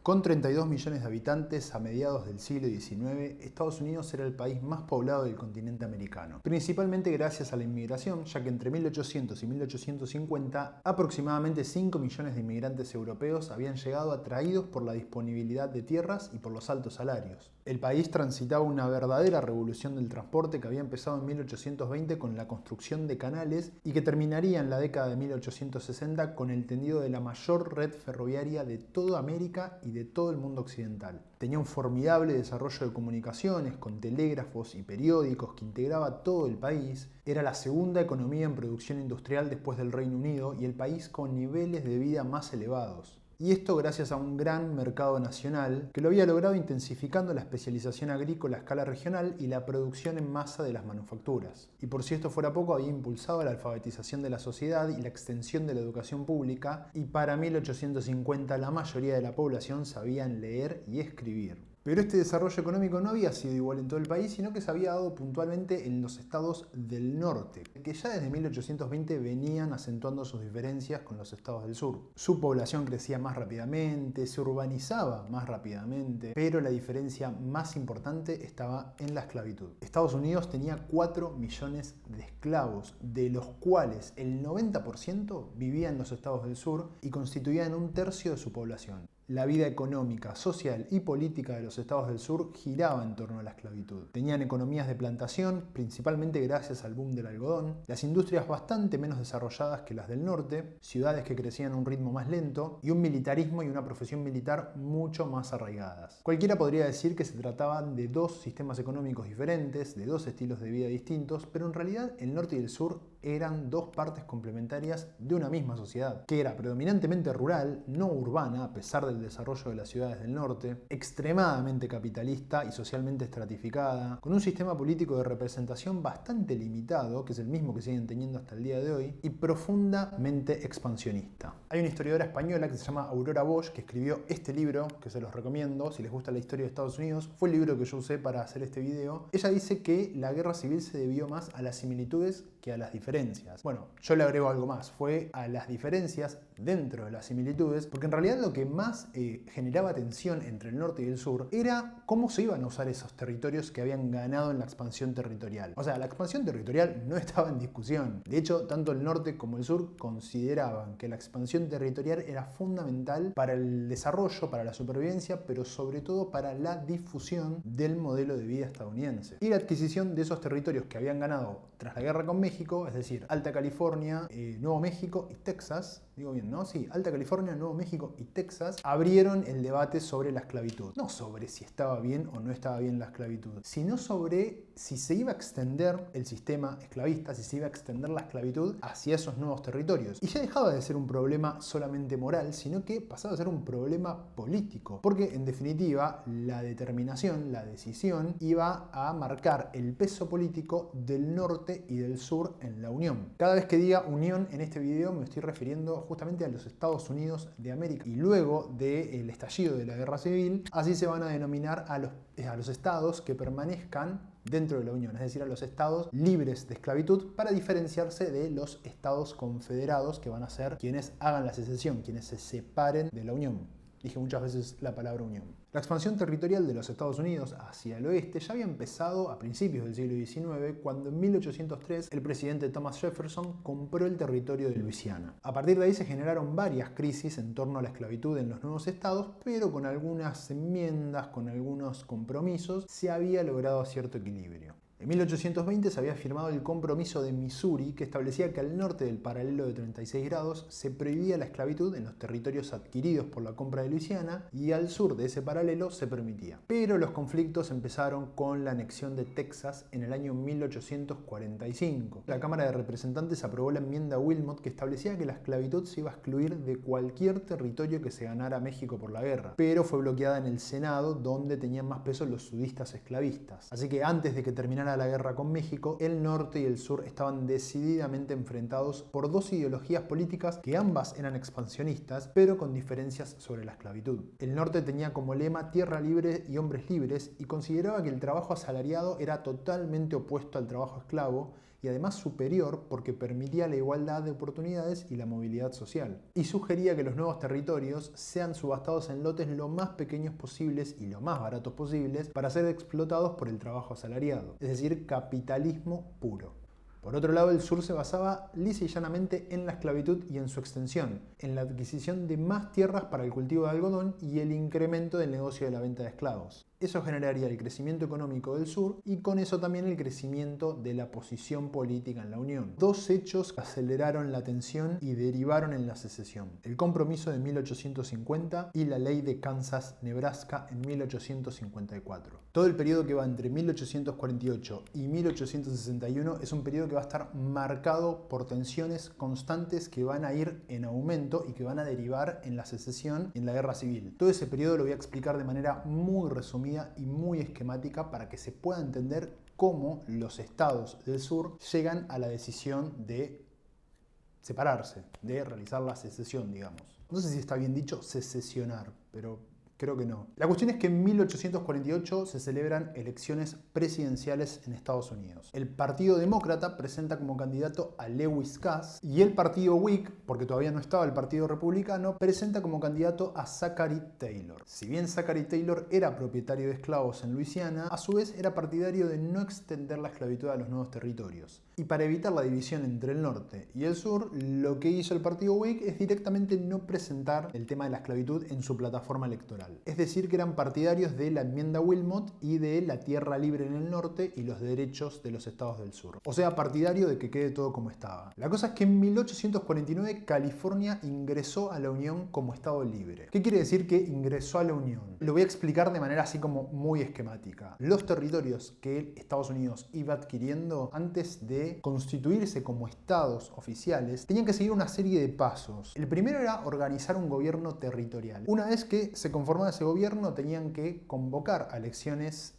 Con 32 millones de habitantes a mediados del siglo XIX, Estados Unidos era el país más poblado del continente americano, principalmente gracias a la inmigración, ya que entre 1800 y 1850 aproximadamente 5 millones de inmigrantes europeos habían llegado atraídos por la disponibilidad de tierras y por los altos salarios. El país transitaba una verdadera revolución del transporte que había empezado en 1820 con la construcción de canales y que terminaría en la década de 1860 con el tendido de la mayor red ferroviaria de toda América y de todo el mundo occidental. Tenía un formidable desarrollo de comunicaciones con telégrafos y periódicos que integraba todo el país. Era la segunda economía en producción industrial después del Reino Unido y el país con niveles de vida más elevados. Y esto gracias a un gran mercado nacional que lo había logrado intensificando la especialización agrícola a escala regional y la producción en masa de las manufacturas. Y por si esto fuera poco, había impulsado la alfabetización de la sociedad y la extensión de la educación pública, y para 1850 la mayoría de la población sabían leer y escribir. Pero este desarrollo económico no había sido igual en todo el país, sino que se había dado puntualmente en los estados del norte, que ya desde 1820 venían acentuando sus diferencias con los estados del sur. Su población crecía más rápidamente, se urbanizaba más rápidamente, pero la diferencia más importante estaba en la esclavitud. Estados Unidos tenía 4 millones de esclavos, de los cuales el 90% vivía en los estados del sur y constituían un tercio de su población. La vida económica, social y política de los estados del sur giraba en torno a la esclavitud. Tenían economías de plantación, principalmente gracias al boom del algodón, las industrias bastante menos desarrolladas que las del norte, ciudades que crecían a un ritmo más lento y un militarismo y una profesión militar mucho más arraigadas. Cualquiera podría decir que se trataban de dos sistemas económicos diferentes, de dos estilos de vida distintos, pero en realidad el norte y el sur eran dos partes complementarias de una misma sociedad, que era predominantemente rural, no urbana, a pesar del desarrollo de las ciudades del norte, extremadamente capitalista y socialmente estratificada, con un sistema político de representación bastante limitado, que es el mismo que siguen teniendo hasta el día de hoy, y profundamente expansionista. Hay una historiadora española que se llama Aurora Bosch, que escribió este libro, que se los recomiendo, si les gusta la historia de Estados Unidos, fue el libro que yo usé para hacer este video. Ella dice que la guerra civil se debió más a las similitudes que a las diferencias. Bueno, yo le agrego algo más, fue a las diferencias dentro de las similitudes, porque en realidad lo que más generaba tensión entre el norte y el sur era cómo se iban a usar esos territorios que habían ganado en la expansión territorial. O sea, la expansión territorial no estaba en discusión. De hecho, tanto el norte como el sur consideraban que la expansión territorial era fundamental para el desarrollo, para la supervivencia, pero sobre todo para la difusión del modelo de vida estadounidense. Y la adquisición de esos territorios que habían ganado tras la guerra con México, es decir, Alta California, Nuevo México y Texas, digo bien, ¿no? Sí, Alta California, Nuevo México y Texas abrieron el debate sobre la esclavitud. No sobre si estaba bien o no estaba bien la esclavitud, sino sobre si se iba a extender el sistema esclavista, si se iba a extender la esclavitud hacia esos nuevos territorios. Y ya dejaba de ser un problema solamente moral, sino que pasaba a ser un problema político, porque en definitiva la determinación, la decisión, iba a marcar el peso político del norte y del sur en la Unión. Cada vez que diga Unión en este video me estoy refiriendo justamente a los Estados Unidos de América. Y luego del estallido de la Guerra Civil, así se van a denominar a los estados que permanezcan dentro de la Unión, es decir, a los estados libres de esclavitud, para diferenciarse de los estados confederados, que van a ser quienes hagan la secesión, quienes se separen de la Unión. Dije muchas veces la palabra unión. La expansión territorial de los Estados Unidos hacia el oeste ya había empezado a principios del siglo XIX, cuando en 1803 el presidente Thomas Jefferson compró el territorio de Luisiana. A partir de ahí se generaron varias crisis en torno a la esclavitud en los nuevos estados, pero con algunas enmiendas, con algunos compromisos, se había logrado cierto equilibrio. En 1820 se había firmado el Compromiso de Missouri, que establecía que al norte del paralelo de 36 grados se prohibía la esclavitud en los territorios adquiridos por la compra de Luisiana, y al sur de ese paralelo se permitía. Pero los conflictos empezaron con la anexión de Texas en el año 1845. La Cámara de Representantes aprobó la enmienda Wilmot, que establecía que la esclavitud se iba a excluir de cualquier territorio que se ganara México por la guerra, pero fue bloqueada en el Senado, donde tenían más peso los sudistas esclavistas. Así que antes de que terminara la guerra con México, el norte y el sur estaban decididamente enfrentados por dos ideologías políticas que ambas eran expansionistas, pero con diferencias sobre la esclavitud. El norte tenía como lema tierra libre y hombres libres, y consideraba que el trabajo asalariado era totalmente opuesto al trabajo esclavo, y además superior porque permitía la igualdad de oportunidades y la movilidad social. Y sugería que los nuevos territorios sean subastados en lotes lo más pequeños posibles y lo más baratos posibles para ser explotados por el trabajo asalariado, es decir, capitalismo puro. Por otro lado, el sur se basaba lisa y llanamente en la esclavitud y en su extensión, en la adquisición de más tierras para el cultivo de algodón y el incremento del negocio de la venta de esclavos. Eso generaría el crecimiento económico del sur y con eso también el crecimiento de la posición política en la Unión. Dos hechos aceleraron la tensión y derivaron en la secesión: el compromiso de 1850 y la ley de Kansas-Nebraska en 1854. Todo el periodo que va entre 1848 y 1861 es un periodo que va a estar marcado por tensiones constantes que van a ir en aumento y que van a derivar en la secesión y en la guerra civil. Todo ese periodo lo voy a explicar de manera muy resumida y muy esquemática para que se pueda entender cómo los estados del sur llegan a la decisión de separarse, de realizar la secesión, digamos. No sé si está bien dicho secesionar, pero creo que no. La cuestión es que en 1848 se celebran elecciones presidenciales en Estados Unidos. El Partido Demócrata presenta como candidato a Lewis Cass y el Partido Whig, porque todavía no estaba el Partido Republicano, presenta como candidato a Zachary Taylor. Si bien Zachary Taylor era propietario de esclavos en Luisiana, a su vez era partidario de no extender la esclavitud a los nuevos territorios. Y para evitar la división entre el norte y el sur, lo que hizo el Partido Whig es directamente no presentar el tema de la esclavitud en su plataforma electoral. Es decir, que eran partidarios de la enmienda Wilmot y de la tierra libre en el norte y los derechos de los estados del sur. O sea, partidario de que quede todo como estaba. La cosa es que en 1849 California ingresó a la Unión como estado libre. ¿Qué quiere decir que ingresó a la Unión? Lo voy a explicar de manera así como muy esquemática. Los territorios que Estados Unidos iba adquiriendo antes de constituirse como estados oficiales tenían que seguir una serie de pasos. El primero era organizar un gobierno territorial. Una vez que se conformaba ese gobierno, tenían que convocar a elecciones,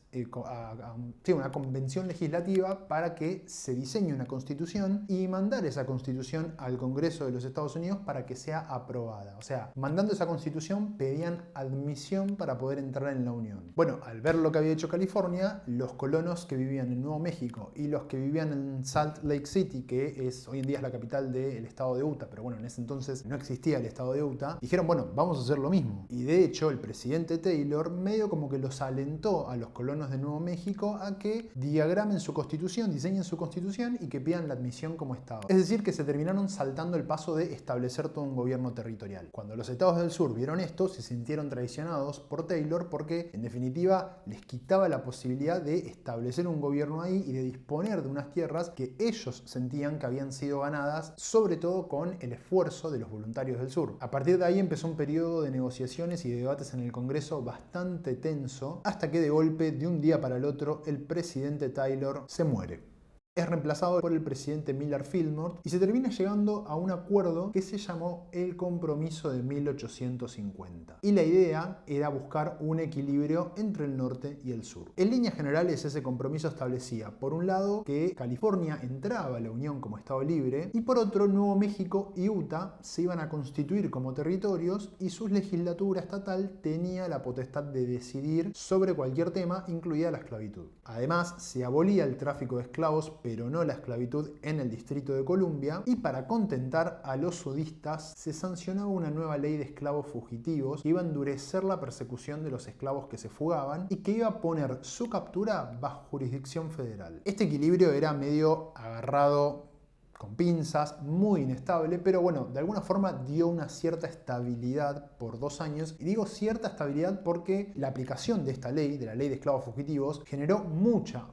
una convención legislativa para que se diseñe una constitución y mandar esa constitución al Congreso de los Estados Unidos para que sea aprobada. O sea, mandando esa constitución pedían admisión para poder entrar en la Unión. Bueno, al ver lo que había hecho California, los colonos que vivían en Nuevo México y los que vivían en Salt Lake City, que hoy en día es la capital del estado de Utah, pero bueno, en ese entonces no existía el estado de Utah, dijeron, bueno, vamos a hacer lo mismo. Y de hecho, el presidente Taylor medio como que los alentó a los colonos de Nuevo México a que diagramen su constitución, diseñen su constitución y que pidan la admisión como estado. Es decir, que se terminaron saltando el paso de establecer todo un gobierno territorial. Cuando los estados del sur vieron esto, se sintieron traicionados por Taylor porque, en definitiva, les quitaba la posibilidad de establecer un gobierno ahí y de disponer de unas tierras que ellos sentían que habían sido ganadas, sobre todo con el esfuerzo de los voluntarios del sur. A partir de ahí empezó un periodo de negociaciones y de debates en el Congreso bastante tenso, hasta que de golpe, de un día para el otro, el presidente Taylor se muere. Es reemplazado por el presidente Millard Fillmore y se termina llegando a un acuerdo que se llamó el Compromiso de 1850. Y la idea era buscar un equilibrio entre el norte y el sur. En líneas generales, ese compromiso establecía, por un lado, que California entraba a la Unión como estado libre y por otro, Nuevo México y Utah se iban a constituir como territorios y su legislatura estatal tenía la potestad de decidir sobre cualquier tema, incluida la esclavitud. Además, se abolía el tráfico de esclavos, pero no la esclavitud en el Distrito de Columbia, y para contentar a los sudistas se sancionaba una nueva ley de esclavos fugitivos que iba a endurecer la persecución de los esclavos que se fugaban y que iba a poner su captura bajo jurisdicción federal. Este equilibrio era medio agarrado con pinzas, muy inestable, pero bueno, de alguna forma dio una cierta estabilidad por 2 años. Y digo cierta estabilidad porque la aplicación de esta ley, de la ley de esclavos fugitivos, generó mucha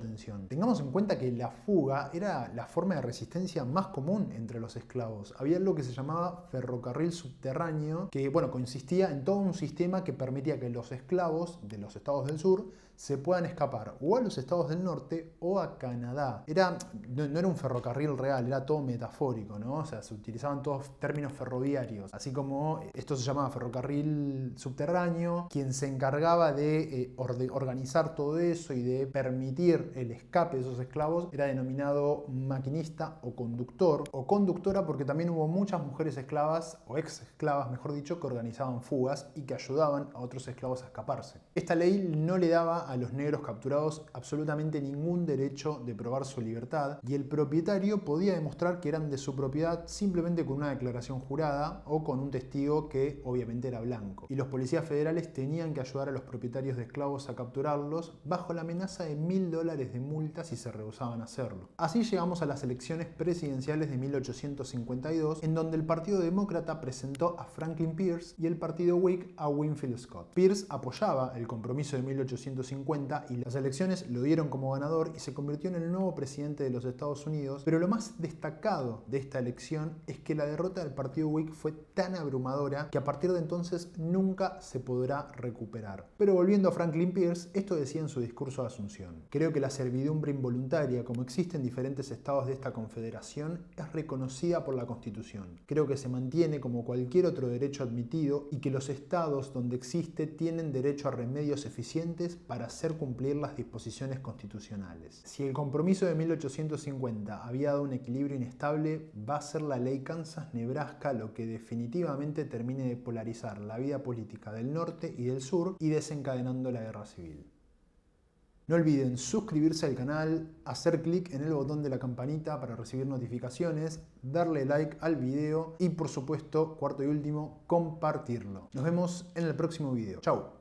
tensión. Tengamos en cuenta que la fuga era la forma de resistencia más común entre los esclavos. Había algo que se llamaba ferrocarril subterráneo, que bueno, consistía en todo un sistema que permitía que los esclavos de los estados del sur se puedan escapar o a los estados del norte o a Canadá. No era un ferrocarril ferrocarril real, era todo metafórico, ¿no? O sea, se utilizaban todos términos ferroviarios, así como esto se llamaba ferrocarril subterráneo. Quien se encargaba de organizar todo eso y de permitir el escape de esos esclavos era denominado maquinista o conductora, porque también hubo muchas mujeres esclavas, o ex esclavas mejor dicho, que organizaban fugas y que ayudaban a otros esclavos a escaparse. Esta ley no le daba a los negros capturados absolutamente ningún derecho de probar su libertad, y el propietario podía demostrar que eran de su propiedad simplemente con una declaración jurada o con un testigo que obviamente era blanco. Y los policías federales tenían que ayudar a los propietarios de esclavos a capturarlos bajo la amenaza de $1000 de multa si se rehusaban a hacerlo. Así llegamos a las elecciones presidenciales de 1852, en donde el Partido Demócrata presentó a Franklin Pierce y el Partido Whig a Winfield Scott. Pierce apoyaba el compromiso de 1850 y las elecciones lo dieron como ganador y se convirtió en el nuevo presidente de los Estados Unidos, pero lo más destacado de esta elección es que la derrota del Partido Whig fue tan abrumadora que a partir de entonces nunca se podrá recuperar. Pero volviendo a Franklin Pierce, esto decía en su discurso de Asunción: creo que la servidumbre involuntaria, como existe en diferentes estados de esta confederación, es reconocida por la Constitución. Creo que se mantiene como cualquier otro derecho admitido y que los estados donde existe tienen derecho a remedios eficientes para hacer cumplir las disposiciones constitucionales. Si el compromiso de 1850 había dado un equilibrio inestable, va a ser la ley Kansas-Nebraska lo que definitivamente termine de polarizar la vida política del norte y del sur y desencadenando la guerra civil. No olviden suscribirse al canal, hacer clic en el botón de la campanita para recibir notificaciones, darle like al video y por supuesto, cuarto y último, compartirlo. Nos vemos en el próximo video. Chau.